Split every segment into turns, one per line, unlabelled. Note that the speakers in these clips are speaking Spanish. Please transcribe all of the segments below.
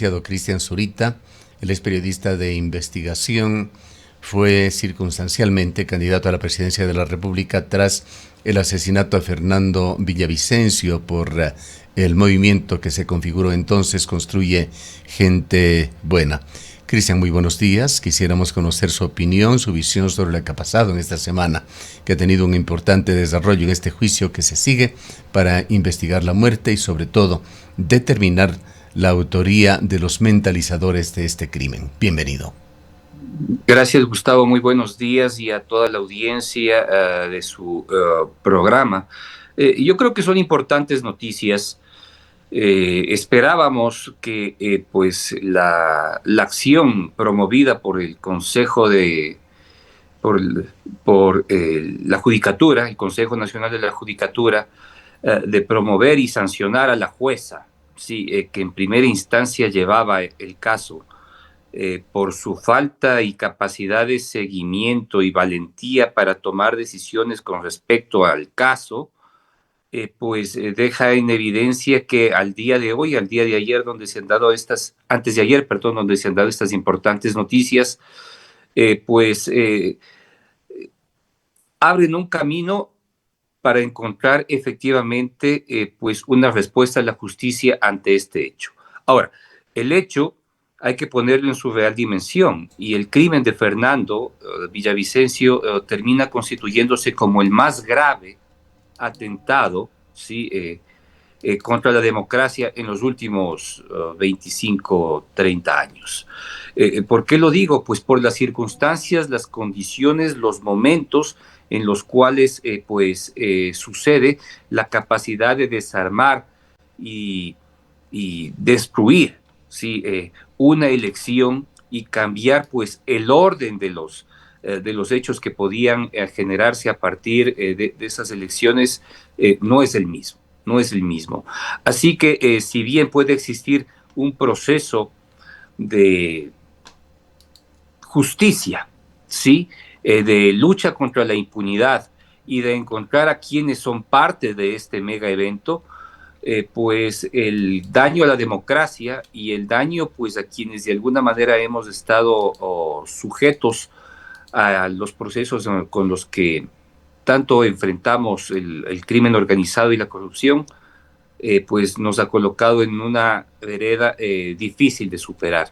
licenciado Cristian Zurita. Él es periodista de investigación, fue circunstancialmente candidato a la presidencia de la República tras el asesinato a Fernando Villavicencio por el movimiento que se configuró entonces Construye Gente Buena. Cristian, muy buenos días. Quisiéramos conocer su opinión, su visión sobre lo que ha pasado en esta semana, que ha tenido un importante desarrollo en este juicio que se sigue para investigar la muerte y, sobre todo, determinar la autoría de los mentalizadores de este crimen. Bienvenido.
Gracias, Gustavo. Muy buenos días y a toda la audiencia de su programa. Yo creo que son importantes noticias. Esperábamos que pues la acción promovida por el Consejo por la Judicatura, el Consejo Nacional de la Judicatura, de promover y sancionar a la jueza, sí, que en primera instancia llevaba el caso, por su falta y capacidad de seguimiento y valentía para tomar decisiones con respecto al caso, pues deja en evidencia que al día de hoy, al día de ayer, antes de ayer, perdón, donde se han dado estas importantes noticias, pues abren un camino para encontrar efectivamente pues una respuesta a la justicia ante este hecho. Ahora, el hecho hay que ponerlo en su real dimensión y el crimen de Fernando Villavicencio termina constituyéndose como el más grave atentado, ¿sí? Contra la democracia en los últimos 25, 30 años. ¿Por qué lo digo? Pues por las circunstancias, las condiciones, los momentos en los cuales sucede la capacidad de desarmar y destruir, ¿sí? Una elección y cambiar pues el orden de los hechos que podían generarse a partir de esas elecciones, no es el mismo. No es el mismo. Así que si bien puede existir un proceso de justicia, ¿sí? De lucha contra la impunidad y de encontrar a quienes son parte de este mega evento, pues el daño a la democracia y el daño pues a quienes de alguna manera hemos estado sujetos a los procesos con los que tanto enfrentamos el crimen organizado y la corrupción, pues nos ha colocado en una vereda difícil de superar.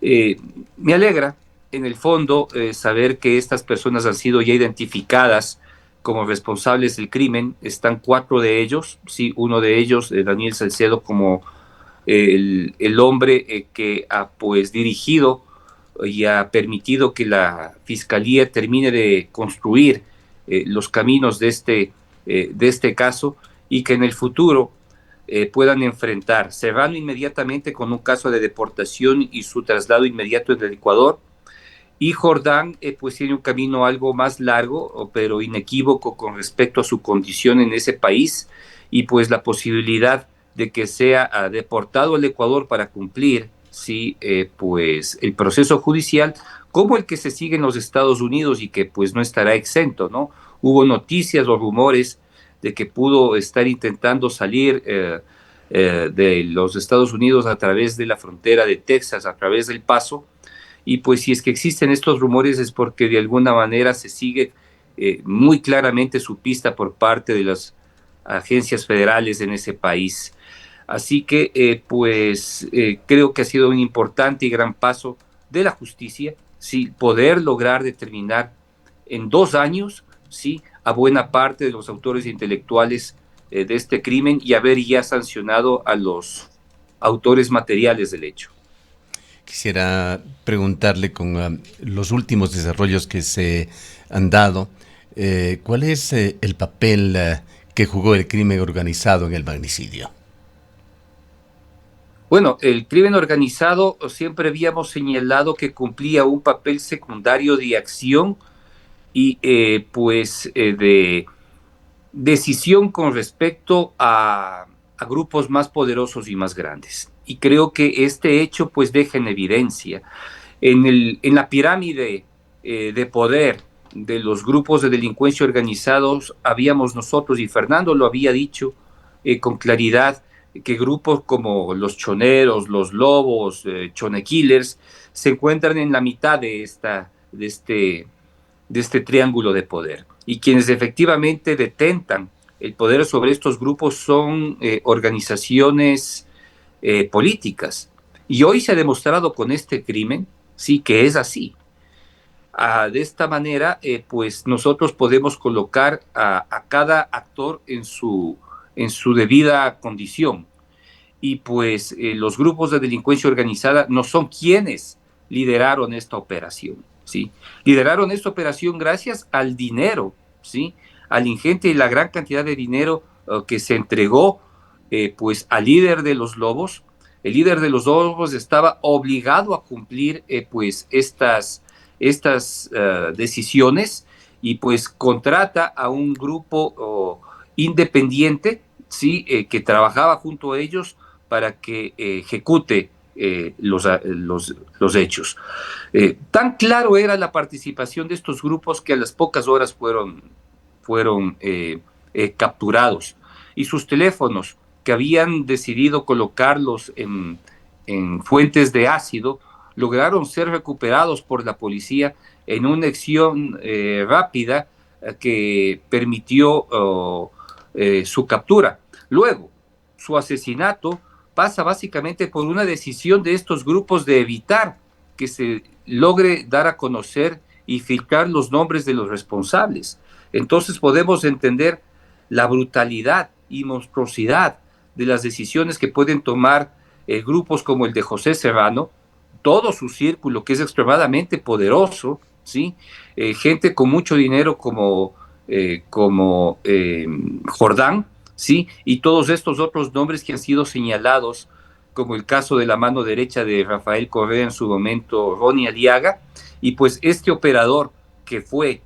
Me alegra, en el fondo, saber que estas personas han sido ya identificadas como responsables del crimen. Están 4 de ellos, sí, uno de ellos, Daniel Salcedo, como el hombre que ha pues dirigido y ha permitido que la Fiscalía termine de construir los caminos de este caso y que en el futuro puedan enfrentar, cerrando inmediatamente con un caso de deportación y su traslado inmediato en el Ecuador. Y Jordán pues tiene un camino algo más largo, pero inequívoco con respecto a su condición en ese país y pues la posibilidad de que sea deportado al Ecuador para cumplir, sí, pues el proceso judicial como el que se sigue en los Estados Unidos y que pues no estará exento, ¿no? Hubo noticias o rumores de que pudo estar intentando salir de los Estados Unidos a través de la frontera de Texas, a través del Paso, y pues si es que existen estos rumores es porque de alguna manera se sigue muy claramente su pista por parte de las agencias federales en ese país. Así que creo que ha sido un importante y gran paso de la justicia, ¿sí? Poder lograr determinar en 2 años, ¿sí?, a buena parte de los autores intelectuales de este crimen y haber ya sancionado a los autores materiales del hecho.
Quisiera preguntarle con los últimos desarrollos que se han dado, ¿cuál es el papel que jugó el crimen organizado en el magnicidio?
Bueno, el crimen organizado siempre habíamos señalado que cumplía un papel secundario de acción y de decisión con respecto a grupos más poderosos y más grandes. Y creo que este hecho pues deja en evidencia en la pirámide de poder de los grupos de delincuencia organizados habíamos nosotros, y Fernando lo había dicho con claridad, que grupos como los choneros, los lobos, chone killers, se encuentran en la mitad de este triángulo de poder. Y quienes efectivamente detentan el poder sobre estos grupos son organizaciones políticas. Y hoy se ha demostrado con este crimen, sí, que es así. De esta manera, pues nosotros podemos colocar a cada actor en su debida condición. Y pues los grupos de delincuencia organizada no son quienes lideraron esta operación, ¿sí? Lideraron esta operación gracias al dinero, ¿sí? Al ingente y la gran cantidad de dinero que se entregó pues al líder de los lobos. El líder de los lobos estaba obligado a cumplir pues estas decisiones y pues contrata a un grupo independiente, ¿sí? Que trabajaba junto a ellos para que ejecute los hechos. Tan claro era la participación de estos grupos que a las pocas horas fueron capturados. Y sus teléfonos, que habían decidido colocarlos en fuentes de ácido, lograron ser recuperados por la policía en una acción rápida que permitió su captura. Luego, su asesinato pasa básicamente por una decisión de estos grupos de evitar que se logre dar a conocer y filtrar los nombres de los responsables. Entonces podemos entender la brutalidad y monstruosidad de las decisiones que pueden tomar grupos como el de José Serrano, todo su círculo que es extremadamente poderoso, ¿sí? Gente con mucho dinero como Jordán, ¿sí? Y todos estos otros nombres que han sido señalados, como el caso de la mano derecha de Rafael Correa en su momento, Ronnie Aliaga, y pues este operador que fue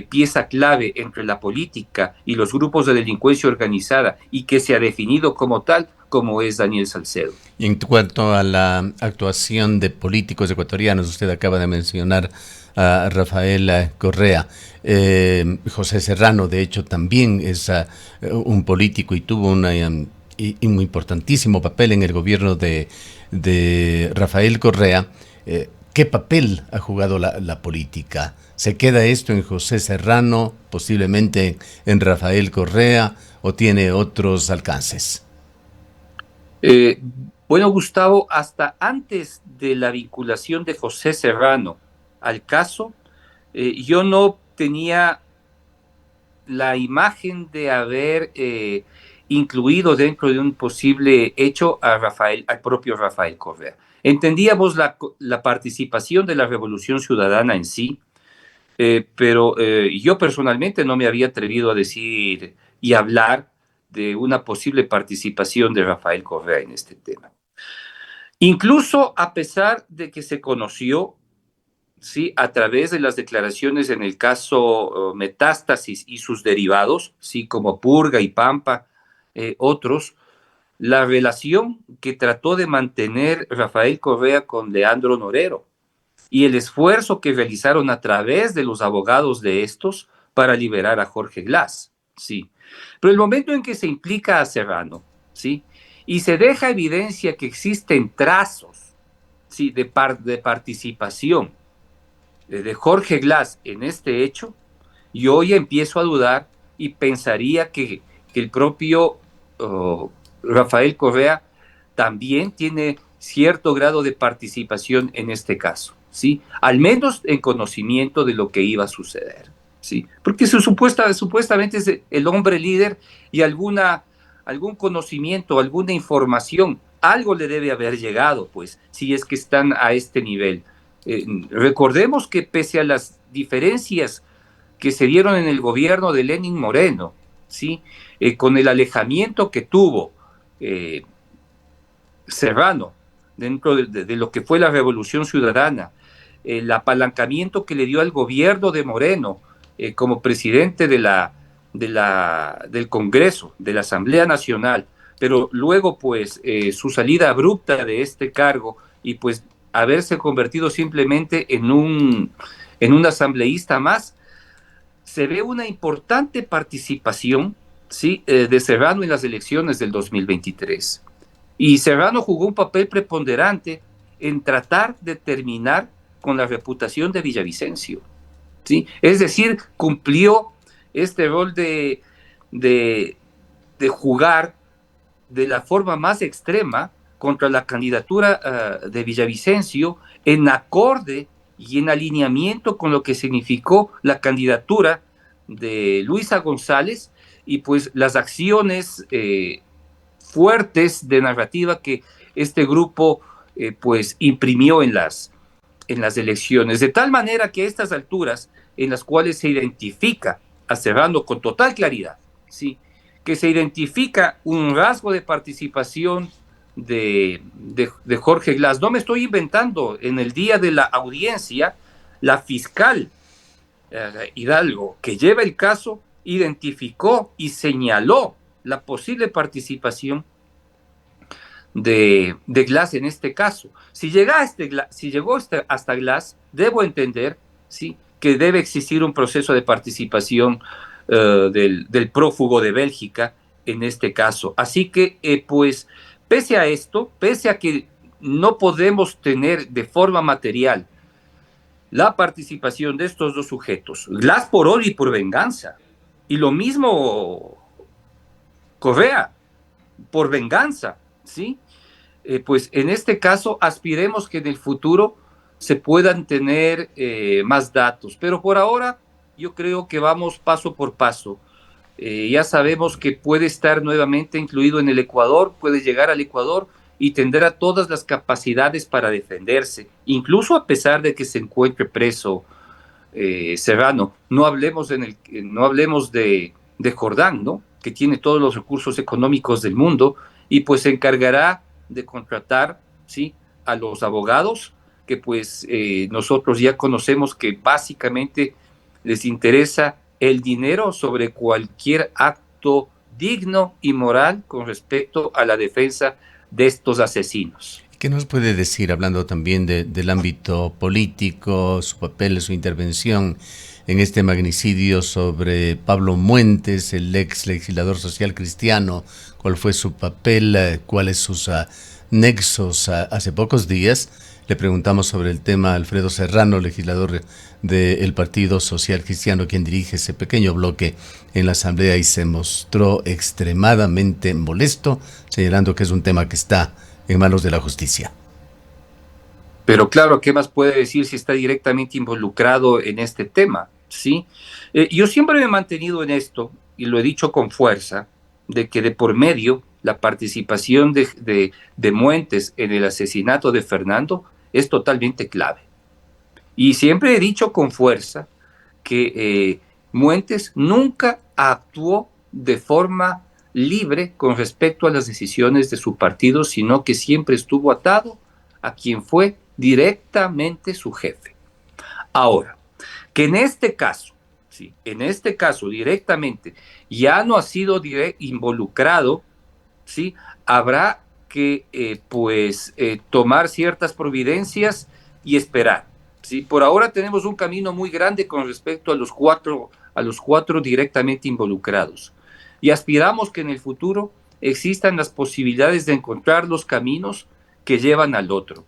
pieza clave entre la política y los grupos de delincuencia organizada y que se ha definido como tal, como es Daniel Salcedo.
Y en cuanto a la actuación de políticos ecuatorianos, usted acaba de mencionar a Rafael Correa. José Serrano, de hecho, también es un político y tuvo un importantísimo papel en el gobierno de Rafael Correa. ¿Qué papel ha jugado la política? ¿Se queda esto en José Serrano, posiblemente en Rafael Correa, o tiene otros alcances?
Bueno, Gustavo, hasta antes de la vinculación de José Serrano al caso, yo no tenía la imagen de haber incluido dentro de un posible hecho al propio Rafael Correa. Entendíamos la participación de la Revolución Ciudadana en sí, pero yo personalmente no me había atrevido a decir y hablar de una posible participación de Rafael Correa en este tema. Incluso a pesar de que se conoció, sí, a través de las declaraciones en el caso Metástasis y sus derivados, sí, como Purga y Pampa, otros, la relación que trató de mantener Rafael Correa con Leandro Norero y el esfuerzo que realizaron a través de los abogados de estos para liberar a Jorge Glass, sí. Pero el momento en que se implica a Serrano, sí, y se deja evidencia que existen trazos, sí, de participación de Jorge Glass en este hecho, yo ya empiezo a dudar y pensaría que el propio Rafael Correa también tiene cierto grado de participación en este caso, ¿sí? Al menos en conocimiento de lo que iba a suceder, ¿sí? Porque supuestamente es el hombre líder y algún conocimiento, alguna información, algo le debe haber llegado, pues, si es que están a este nivel. Recordemos que pese a las diferencias que se dieron en el gobierno de Lenín Moreno, ¿sí? Con el alejamiento que tuvo Serrano dentro de lo que fue la Revolución Ciudadana, el apalancamiento que le dio al gobierno de Moreno como presidente del Congreso, de la Asamblea Nacional, pero luego pues su salida abrupta de este cargo y pues haberse convertido simplemente en un asambleísta más, se ve una importante participación, ¿sí? De Serrano en las elecciones del 2023. Y Serrano jugó un papel preponderante en tratar de terminar con la reputación de Villavicencio, ¿sí? Es decir, cumplió este rol de, de jugar de la forma más extrema contra la candidatura de Villavicencio, en acorde y en alineamiento con lo que significó la candidatura de Luisa González y pues las acciones fuertes de narrativa que este grupo pues imprimió en las elecciones, de tal manera que a estas alturas en las cuales se identifica a Serrano con total claridad, ¿sí? Que se identifica un rasgo de participación de Jorge Glass. No me estoy inventando, en el día de la audiencia, la fiscal Hidalgo, que lleva el caso, identificó y señaló la posible participación de Glass en este caso. Si, si llegó hasta Glass, debo entender, ¿sí?, que debe existir un proceso de participación del prófugo de Bélgica en este caso. Así que, pues, pese a esto, pese a que no podemos tener de forma material la participación de estos dos sujetos, Glass por odio y por venganza, y lo mismo Correa, por venganza, ¿sí? Pues en este caso aspiremos que en el futuro se puedan tener más datos, pero por ahora yo creo que vamos paso por paso. Ya sabemos que puede estar nuevamente incluido en el Ecuador, puede llegar al Ecuador y tendrá todas las capacidades para defenderse, incluso a pesar de que se encuentre preso Serrano. No hablemos de Jordán, ¿no?, que tiene todos los recursos económicos del mundo y pues se encargará de contratar, ¿sí?, a los abogados que pues nosotros ya conocemos que básicamente les interesa el dinero sobre cualquier acto digno y moral con respecto a la defensa de estos asesinos.
¿Qué nos puede decir, hablando también del ámbito político, su papel, su intervención en este magnicidio sobre Pablo Muentes, el ex legislador social cristiano? ¿Cuál fue su papel? ¿Cuáles sus nexos? Hace pocos días le preguntamos sobre el tema a Alfredo Serrano, legislador del Partido Social Cristiano, quien dirige ese pequeño bloque en la Asamblea, y se mostró extremadamente molesto, señalando que es un tema que está en manos de la justicia.
Pero claro, ¿qué más puede decir si está directamente involucrado en este tema? ¿Sí? Yo siempre me he mantenido en esto, y lo he dicho con fuerza, de que de por medio la participación de Muentes en el asesinato de Fernando es totalmente clave. Y siempre he dicho con fuerza que Muentes nunca actuó de forma libre con respecto a las decisiones de su partido, sino que siempre estuvo atado a quien fue directamente su jefe. Ahora, que en este caso, sí, en este caso directamente ya no ha sido involucrado, sí, habrá que tomar ciertas providencias y esperar. ¿Sí? Por ahora tenemos un camino muy grande con respecto a los cuatro directamente involucrados. Y aspiramos que en el futuro existan las posibilidades de encontrar los caminos que llevan al otro.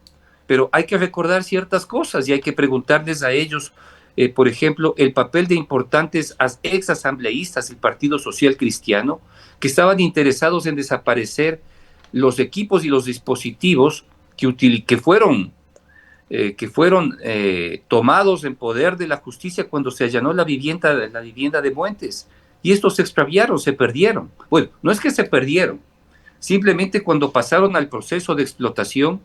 Pero hay que recordar ciertas cosas y hay que preguntarles a ellos, por ejemplo, el papel de importantes ex asambleístas del Partido Social Cristiano que estaban interesados en desaparecer los equipos y los dispositivos que fueron tomados en poder de la justicia cuando se allanó la vivienda de Muentes. Y estos se extraviaron, se perdieron. Bueno, no es que se perdieron, simplemente cuando pasaron al proceso de explotación,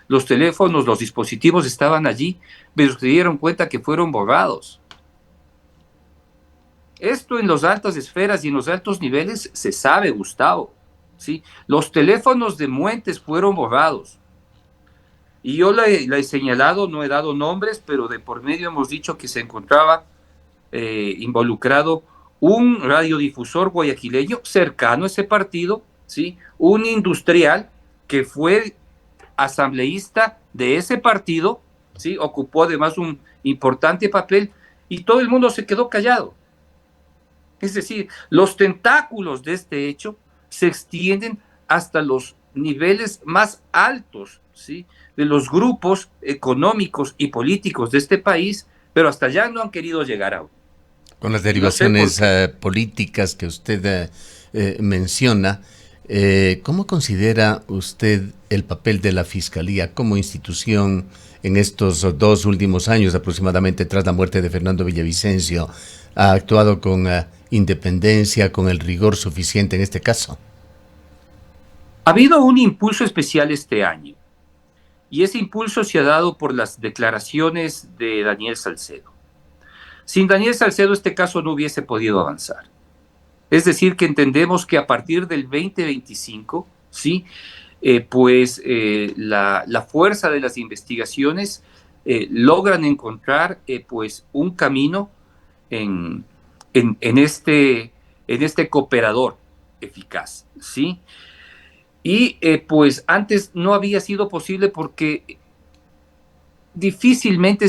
los teléfonos, los dispositivos estaban allí, pero se dieron cuenta que fueron borrados. Esto en las altas esferas y en los altos niveles se sabe, Gustavo, ¿sí? Los teléfonos de Muentes fueron borrados. Y yo la he señalado, no he dado nombres, pero de por medio hemos dicho que se encontraba involucrado un radiodifusor guayaquileño cercano a ese partido, ¿sí?, un industrial que fue asambleísta de ese partido, ¿sí?, ocupó además un importante papel y todo el mundo se quedó callado. Es decir, los tentáculos de este hecho se extienden hasta los niveles más altos, ¿sí?, de los grupos económicos y políticos de este país, pero hasta allá no han querido llegar aún.
Con las
Y no sé por
derivaciones
qué.
políticas que usted menciona, ¿cómo considera usted el papel de la Fiscalía como institución en estos 2 últimos años aproximadamente tras la muerte de Fernando Villavicencio? ¿Ha actuado con independencia, con el rigor suficiente en este caso?
Ha habido un impulso especial este año, y ese impulso se ha dado por las declaraciones de Daniel Salcedo. Sin Daniel Salcedo este caso no hubiese podido avanzar. Es decir, que entendemos que a partir del 2025, ¿sí?, la fuerza de las investigaciones logran encontrar pues un camino en, en este cooperador eficaz, ¿sí? Y pues antes no había sido posible porque difícilmente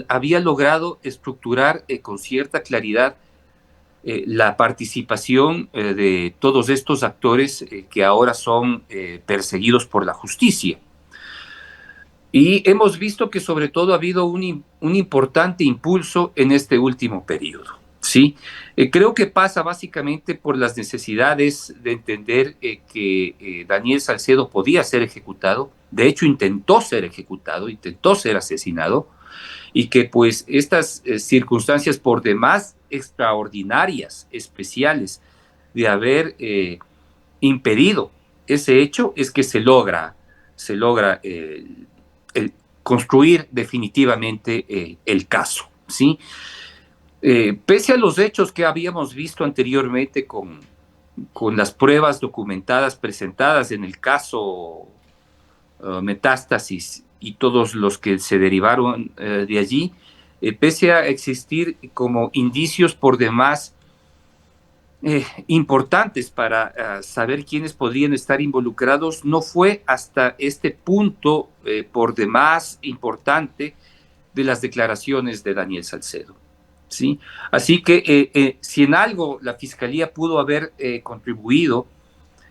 había logrado estructurar con cierta claridad la participación de todos estos actores que ahora son perseguidos por la justicia. Y hemos visto que sobre todo ha habido un importante impulso en este último periodo. ¿Sí? Creo que pasa básicamente por las necesidades de entender que Daniel Salcedo podía ser ejecutado, de hecho intentó ser ejecutado, intentó ser asesinado, y que pues estas circunstancias por demás extraordinarias, especiales, de haber impedido ese hecho, es que se logra construir definitivamente el caso, ¿sí? Pese a los hechos que habíamos visto anteriormente con las pruebas documentadas presentadas en el caso Metástasis y todos los que se derivaron de allí, pese a existir como indicios por demás importantes para saber quiénes podrían estar involucrados, no fue hasta este punto por demás importante de las declaraciones de Daniel Salcedo. ¿Sí? Así que si en algo la Fiscalía pudo haber contribuido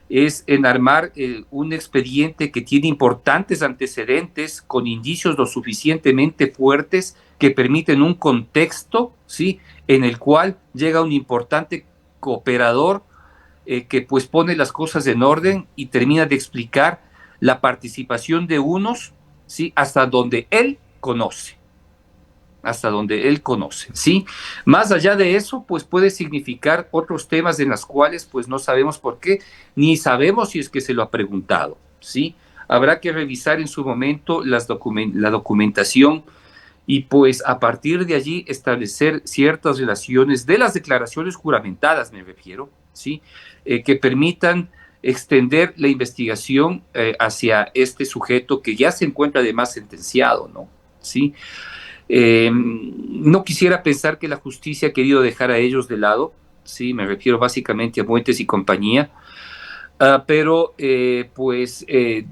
es en armar un expediente que tiene importantes antecedentes con indicios lo suficientemente fuertes que permiten un contexto, ¿sí?, en el cual llega un importante cooperador que pues pone las cosas en orden y termina de explicar la participación de unos, ¿sí?, hasta donde él conoce, ¿sí? Más allá de eso, pues puede significar otros temas en los cuales pues no sabemos por qué, ni sabemos si es que se lo ha preguntado, ¿sí? Habrá que revisar en su momento la documentación y pues a partir de allí establecer ciertas relaciones de las declaraciones juramentadas, me refiero, ¿sí? Que permitan extender la investigación hacia este sujeto que ya se encuentra además sentenciado, ¿no? ¿Sí? No quisiera pensar que la justicia ha querido dejar a ellos de lado, sí, me refiero básicamente a Muentes y compañía, pero después de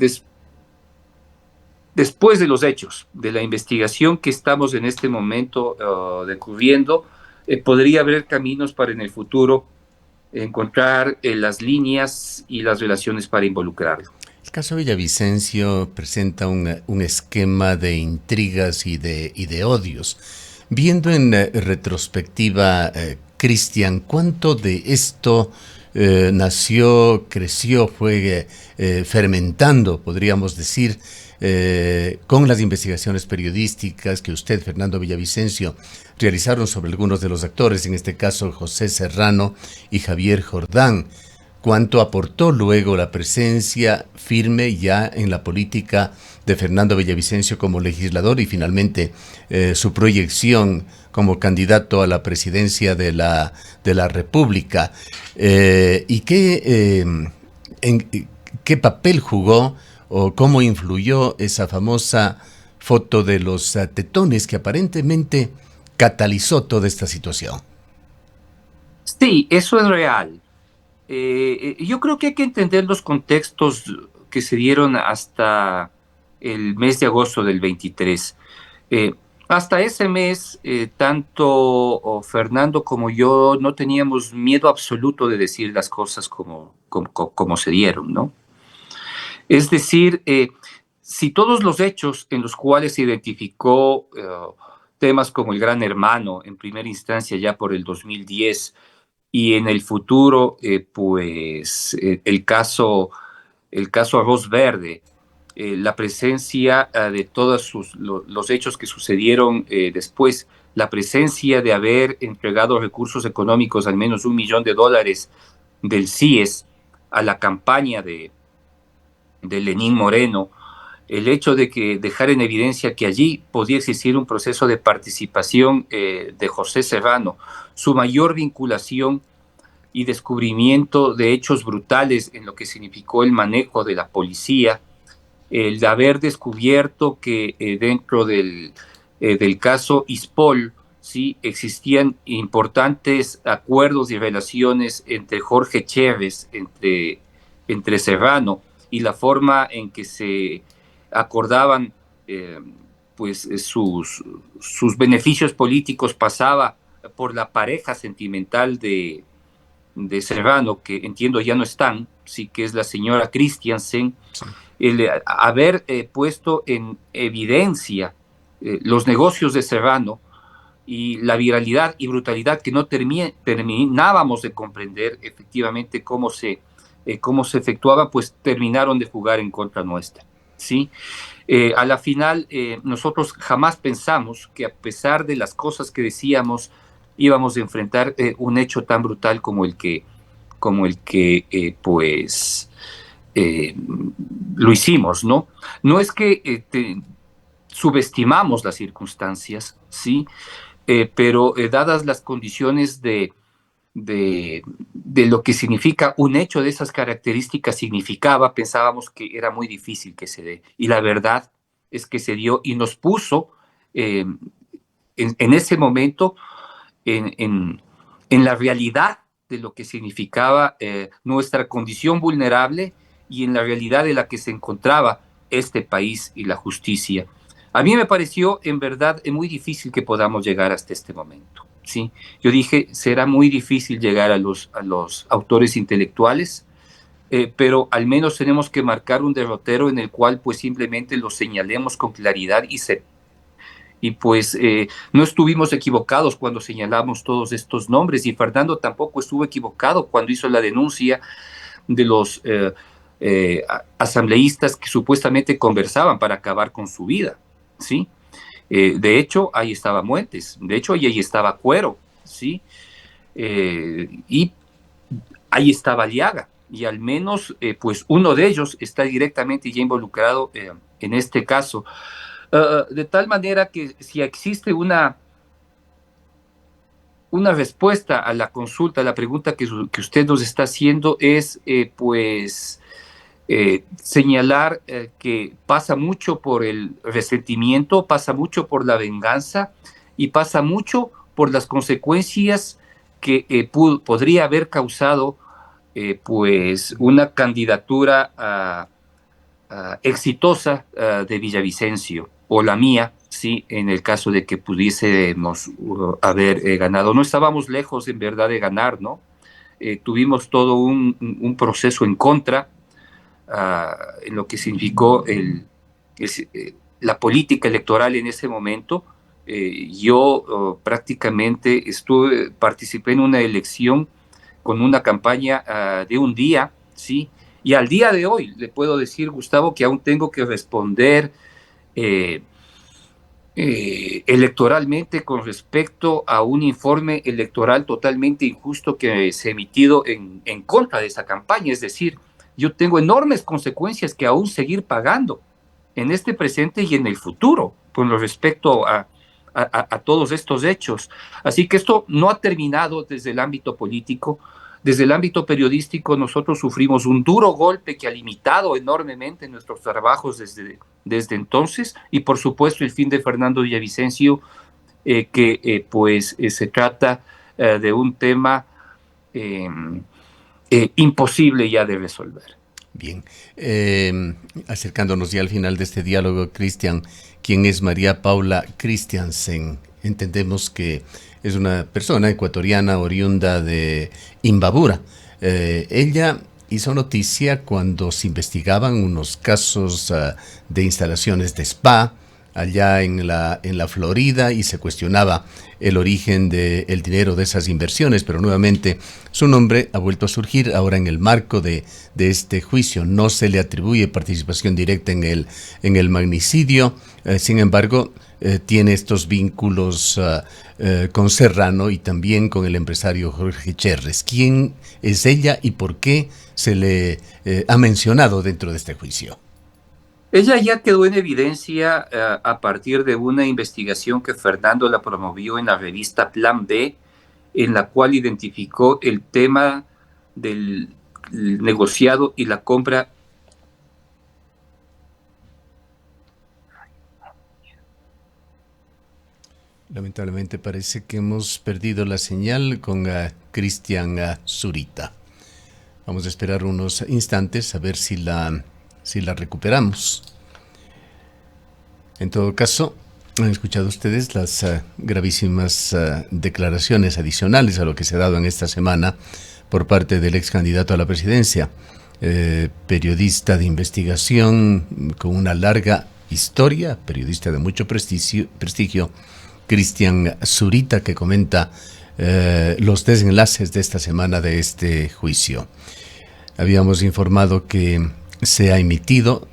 los hechos, de la investigación que estamos en este momento descubriendo, podría haber caminos para en el futuro encontrar las líneas y las relaciones para involucrarlo.
El caso Villavicencio presenta un esquema de intrigas y de odios. Viendo en retrospectiva, Cristian, ¿cuánto de esto nació, creció, fue fermentando, podríamos decir, con las investigaciones periodísticas que usted, Fernando Villavicencio, realizaron sobre algunos de los actores, en este caso José Serrano y Javier Jordán? ¿Cuánto aportó luego la presencia firme ya en la política de Fernando Villavicencio como legislador y finalmente su proyección como candidato a la presidencia de la República? ¿Y qué papel jugó o cómo influyó esa famosa foto de los tetones que aparentemente catalizó toda esta situación?
Sí, eso es real. Yo creo que hay que entender los contextos que se dieron hasta el mes de agosto del 23. Eh, Hasta ese mes, tanto Fernando como yo no teníamos miedo absoluto de decir las cosas como se dieron, ¿no? Es decir, si todos los hechos en los cuales se identificó temas como el Gran Hermano, en primera instancia ya por el 2010, y en el futuro, el caso Arroz Verde, la presencia de todos los hechos que sucedieron después, la presencia de haber entregado recursos económicos, al menos $1 millón del CIES, a la campaña de Lenín Moreno, el hecho de que dejar en evidencia que allí podía existir un proceso de participación de José Serrano, su mayor vinculación y descubrimiento de hechos brutales en lo que significó el manejo de la policía, el de haber descubierto que dentro del caso Ispol, sí, existían importantes acuerdos y relaciones entre Jorge Chávez, entre Serrano, y la forma en que se acordaban sus beneficios políticos pasaba por la pareja sentimental de Serrano, que entiendo ya no están, sí, que es la señora Christiansen. Sí. El haber puesto en evidencia los negocios de Serrano y la viralidad y brutalidad que no terminábamos de comprender efectivamente cómo se efectuaba, pues terminaron de jugar en contra nuestra, ¿sí? A la final, nosotros jamás pensamos que, a pesar de las cosas que decíamos, íbamos a enfrentar un hecho tan brutal como el que lo hicimos, ¿no? No es que subestimamos las circunstancias, ¿sí? Pero dadas las condiciones de lo que significa un hecho de esas características pensábamos que era muy difícil que se dé. Y la verdad es que se dio y nos puso en ese momento en la realidad de lo que significaba nuestra condición vulnerable y en la realidad de la que se encontraba este país y la justicia. A mí me pareció, en verdad, muy difícil que podamos llegar hasta este momento, ¿sí? Yo dije, será muy difícil llegar a los autores intelectuales, pero al menos tenemos que marcar un derrotero en el cual pues simplemente lo señalemos con claridad y pues no estuvimos equivocados cuando señalamos todos estos nombres, y Fernando tampoco estuvo equivocado cuando hizo la denuncia de los asambleístas que supuestamente conversaban para acabar con su vida, ¿sí? De hecho, ahí estaba Muentes, de hecho, ahí estaba Cuero, ¿sí? Y ahí estaba Aliaga, y al menos pues uno de ellos está directamente ya involucrado en este caso. De tal manera que si existe una respuesta a la consulta, a la pregunta que usted nos está haciendo, es señalar que pasa mucho por el resentimiento, pasa mucho por la venganza y pasa mucho por las consecuencias que podría haber causado pues una candidatura exitosa de Villavicencio, o la mía, sí, en el caso de que pudiésemos haber ganado. No estábamos lejos, en verdad, de ganar, ¿no? Tuvimos todo un proceso en contra, en lo que significó la política electoral en ese momento. Yo prácticamente participé en una elección con una campaña de un día, ¿sí? Y al día de hoy le puedo decir, Gustavo, que aún tengo que responder electoralmente con respecto a un informe electoral totalmente injusto que se ha emitido en contra de esa campaña. Es decir, yo tengo enormes consecuencias que aún seguir pagando en este presente y en el futuro con respecto a todos estos hechos. Así que esto no ha terminado desde el ámbito político. Desde el ámbito periodístico, nosotros sufrimos un duro golpe que ha limitado enormemente nuestros trabajos desde entonces, y por supuesto el fin de Fernando Villavicencio, que se trata de un tema imposible ya de resolver.
Bien, acercándonos ya al final de este diálogo, Cristian, ¿quién es María Paula Christiansen? Entendemos que es una persona ecuatoriana oriunda de Imbabura. Ella hizo noticia cuando se investigaban unos casos de instalaciones de spa allá en la Florida y se cuestionaba el origen del dinero de esas inversiones, pero nuevamente su nombre ha vuelto a surgir ahora en el marco de este juicio. No se le atribuye participación directa en el magnicidio, sin embargo, tiene estos vínculos con Serrano y también con el empresario Jorge Cherres. ¿Quién es ella y por qué se le ha mencionado dentro de este juicio?
Ella ya quedó en evidencia a partir de una investigación que Fernando la promovió en la revista Plan B, en la cual identificó el tema del negociado y la compra.
Lamentablemente parece que hemos perdido la señal con Cristian Zurita. Vamos a esperar unos instantes a ver si la recuperamos. En todo caso, han escuchado ustedes las gravísimas declaraciones adicionales a lo que se ha dado en esta semana por parte del ex candidato a la presidencia, periodista de investigación con una larga historia, periodista de mucho prestigio, Cristian Zurita, que comenta los desenlaces de esta semana de este juicio. Habíamos informado que se ha emitido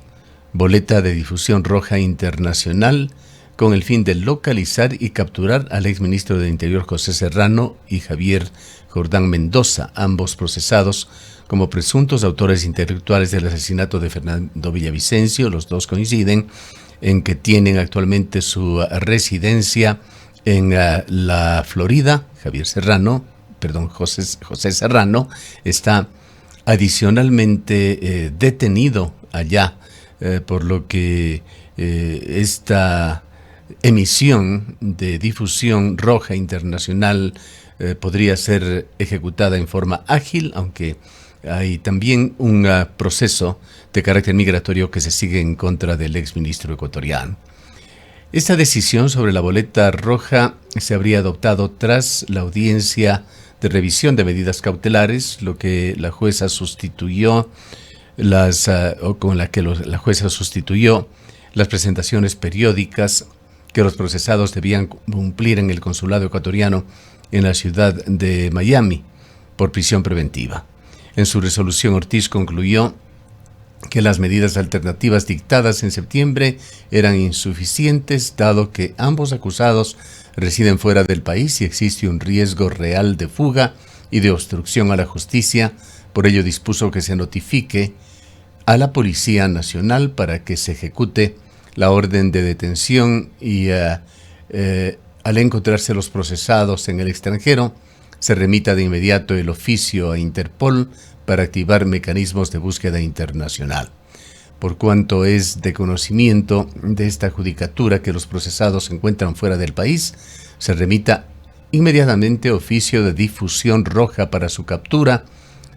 boleta de difusión roja internacional con el fin de localizar y capturar al exministro del Interior José Serrano y Javier Jordán Mendoza, ambos procesados como presuntos autores intelectuales del asesinato de Fernando Villavicencio. Los dos coinciden en que tienen actualmente su residencia en la Florida. José Serrano está adicionalmente detenido allá, por lo que esta emisión de difusión roja internacional podría ser ejecutada en forma ágil, aunque hay también un proceso de carácter migratorio que se sigue en contra del exministro ecuatoriano. Esta decisión sobre la boleta roja se habría adoptado tras la audiencia de revisión de medidas cautelares, lo que la jueza sustituyó la jueza sustituyó las presentaciones periódicas que los procesados debían cumplir en el consulado ecuatoriano en la ciudad de Miami por prisión preventiva. En su resolución, Ortiz concluyó que las medidas alternativas dictadas en septiembre eran insuficientes, dado que ambos acusados residen fuera del país y existe un riesgo real de fuga y de obstrucción a la justicia. Por ello dispuso que se notifique a la Policía Nacional para que se ejecute la orden de detención y al encontrarse los procesados en el extranjero, se remita de inmediato el oficio a Interpol para activar mecanismos de búsqueda internacional. Por cuanto es de conocimiento de esta judicatura que los procesados se encuentran fuera del país, se remita inmediatamente oficio de difusión roja para su captura,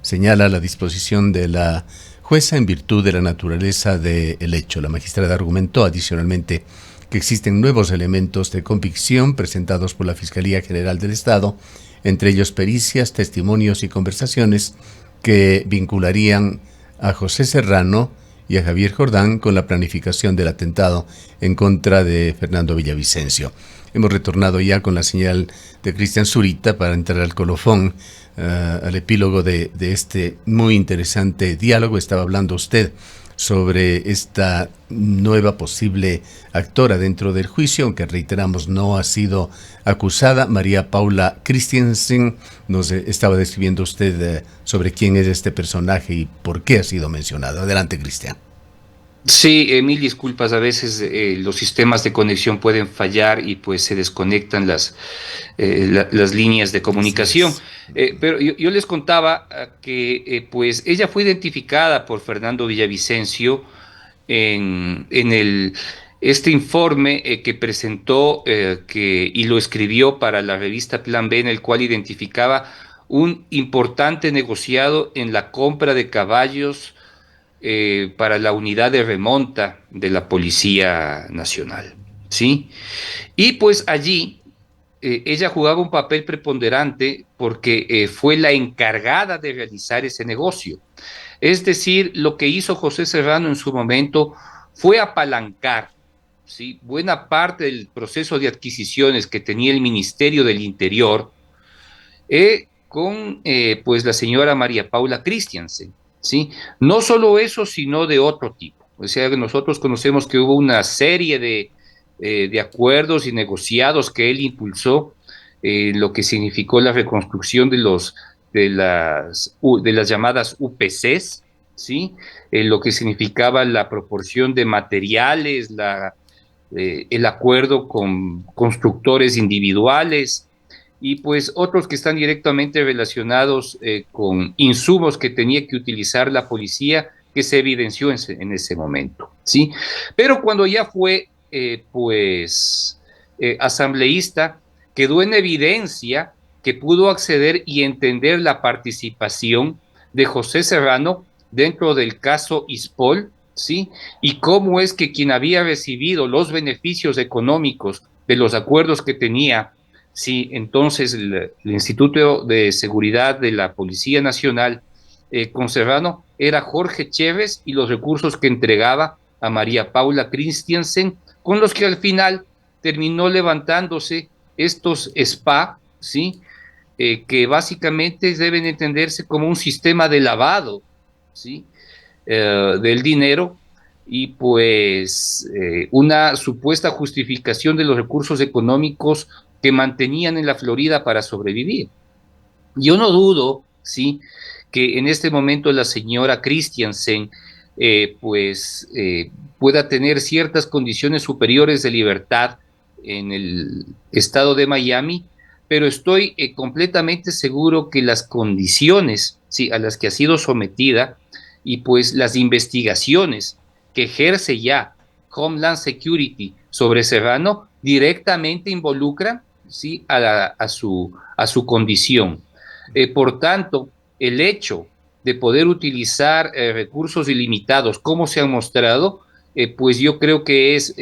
señala la disposición de la jueza en virtud de la naturaleza del hecho. La magistrada argumentó adicionalmente que existen nuevos elementos de convicción presentados por la Fiscalía General del Estado, entre ellos pericias, testimonios y conversaciones que vincularían a José Serrano y a Javier Jordán con la planificación del atentado en contra de Fernando Villavicencio. Hemos retornado ya con la señal de Cristian Zurita para entrar al colofón, al epílogo de este muy interesante diálogo. Estaba hablando usted sobre esta nueva posible actora dentro del juicio, aunque reiteramos no ha sido acusada. María Paula Christensen, nos estaba describiendo usted sobre quién es este personaje y por qué ha sido mencionado. Adelante, Cristian.
Sí, mil disculpas, a veces los sistemas de conexión pueden fallar y pues se desconectan las líneas de comunicación. Pero yo les contaba que pues ella fue identificada por Fernando Villavicencio en este informe que presentó y lo escribió para la revista Plan B, en el cual identificaba un importante negociado en la compra de caballos para la unidad de remonta de la Policía Nacional, ¿sí? Y pues allí ella jugaba un papel preponderante porque fue la encargada de realizar ese negocio. Es decir, lo que hizo José Serrano en su momento fue apalancar, ¿sí?, buena parte del proceso de adquisiciones que tenía el Ministerio del Interior, con pues la señora María Paula Christiansen, ¿sí? No solo eso, sino de otro tipo. O sea, nosotros conocemos que hubo una serie de acuerdos y negociados que él impulsó, lo que significó la reconstrucción de las llamadas UPCs, ¿sí? Lo que significaba la proporción de materiales, el acuerdo con constructores individuales, y pues otros que están directamente relacionados con insumos que tenía que utilizar la policía, que se evidenció en ese momento, ¿sí? Pero cuando ya fue, asambleísta, quedó en evidencia que pudo acceder y entender la participación de José Serrano dentro del caso ISPOL, ¿sí? Y cómo es que quien había recibido los beneficios económicos de los acuerdos que tenía, sí, entonces el Instituto de Seguridad de la Policía Nacional, con Serrano, era Jorge Chévez, y los recursos que entregaba a María Paula Christiansen, con los que al final terminó levantándose estos SPA, ¿sí? Que básicamente deben entenderse como un sistema de lavado, ¿sí? Del dinero, y pues una supuesta justificación de los recursos económicos que mantenían en la Florida para sobrevivir. Yo no dudo, sí, que en este momento la señora Christiansen pueda tener ciertas condiciones superiores de libertad en el estado de Miami, pero estoy completamente seguro que las condiciones, sí, a las que ha sido sometida, y pues las investigaciones que ejerce ya Homeland Security sobre Serrano directamente involucran, sí, a su condición. Por tanto, el hecho de poder utilizar recursos ilimitados, como se han mostrado, pues yo creo que es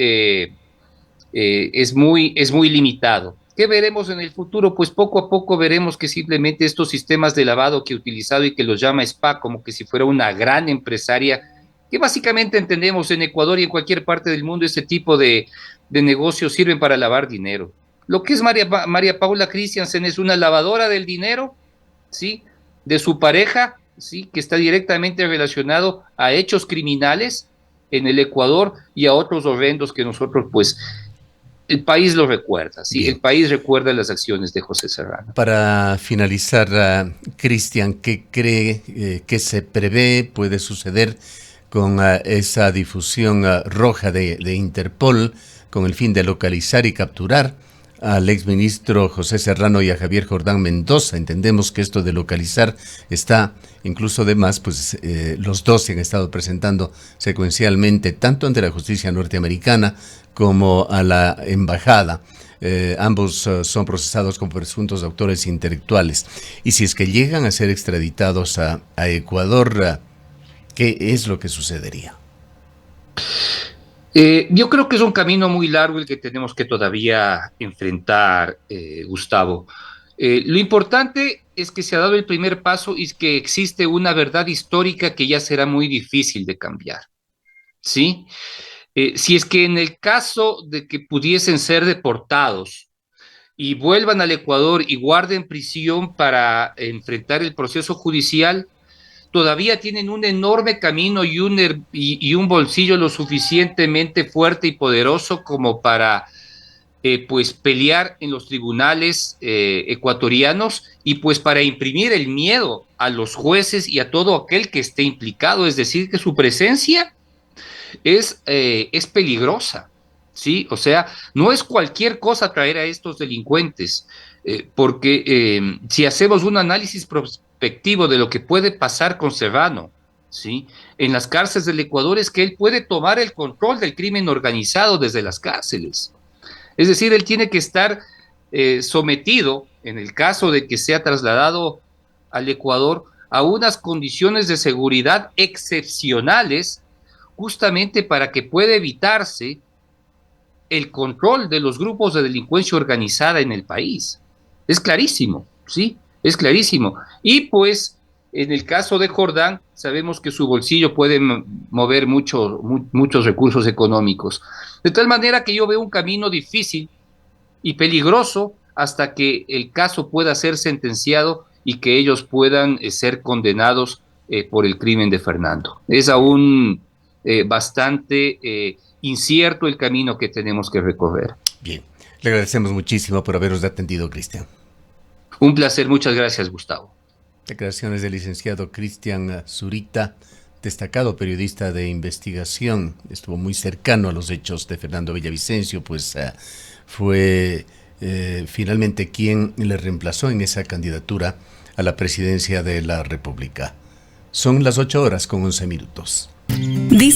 muy limitado. ¿Qué veremos en el futuro? Pues poco a poco veremos que simplemente estos sistemas de lavado que he utilizado y que los llama SPA, como que si fuera una gran empresaria, que básicamente entendemos en Ecuador y en cualquier parte del mundo, este tipo de negocios sirven para lavar dinero. Lo que es María Paula Christiansen es una lavadora del dinero, ¿sí? De su pareja, ¿sí? Que está directamente relacionado a hechos criminales en el Ecuador y a otros horrendos que nosotros, pues, el país lo recuerda, ¿sí?
Bien.
El país recuerda las acciones de José Serrano.
Para finalizar, Cristian, ¿qué cree que se prevé puede suceder con esa difusión roja de Interpol con el fin de localizar y capturar al exministro José Serrano y a Javier Jordán Mendoza? Entendemos que esto de localizar está incluso de más, pues los dos se han estado presentando secuencialmente tanto ante la justicia norteamericana como a la embajada. Ambos son procesados como presuntos autores intelectuales. Y si es que llegan a ser extraditados a Ecuador, ¿qué es lo que sucedería?
Yo creo que es un camino muy largo el que tenemos que todavía enfrentar, Gustavo. Lo importante es que se ha dado el primer paso y es que existe una verdad histórica que ya será muy difícil de cambiar, ¿sí? Si es que en el caso de que pudiesen ser deportados y vuelvan al Ecuador y guarden prisión para enfrentar el proceso judicial, todavía tienen un enorme camino y un bolsillo lo suficientemente fuerte y poderoso como para pues pelear en los tribunales ecuatorianos, y pues para imprimir el miedo a los jueces y a todo aquel que esté implicado, es decir, que su presencia es peligrosa, ¿sí? O sea, no es cualquier cosa traer a estos delincuentes, porque si hacemos un análisis prospectivo de lo que puede pasar con Serrano, ¿sí? En las cárceles del Ecuador, es que él puede tomar el control del crimen organizado desde las cárceles. Es decir, él tiene que estar sometido, en el caso de que sea trasladado al Ecuador, a unas condiciones de seguridad excepcionales, justamente para que pueda evitarse el control de los grupos de delincuencia organizada en el país. Es clarísimo, ¿sí? Es clarísimo. Y pues En el caso de Jordán, sabemos que su bolsillo puede mover muchos recursos económicos. De tal manera que yo veo un camino difícil y peligroso hasta que el caso pueda ser sentenciado y que ellos puedan ser condenados por el crimen de Fernando. Es aún bastante incierto el camino que tenemos que recorrer.
Bien, le agradecemos muchísimo por habernos atendido, Cristian.
Un placer, muchas gracias, Gustavo.
Declaraciones del licenciado Cristian Zurita, destacado periodista de investigación. Estuvo muy cercano a los hechos de Fernando Villavicencio, pues fue finalmente quien le reemplazó en esa candidatura a la presidencia de la República. Son las 8:11 minutos.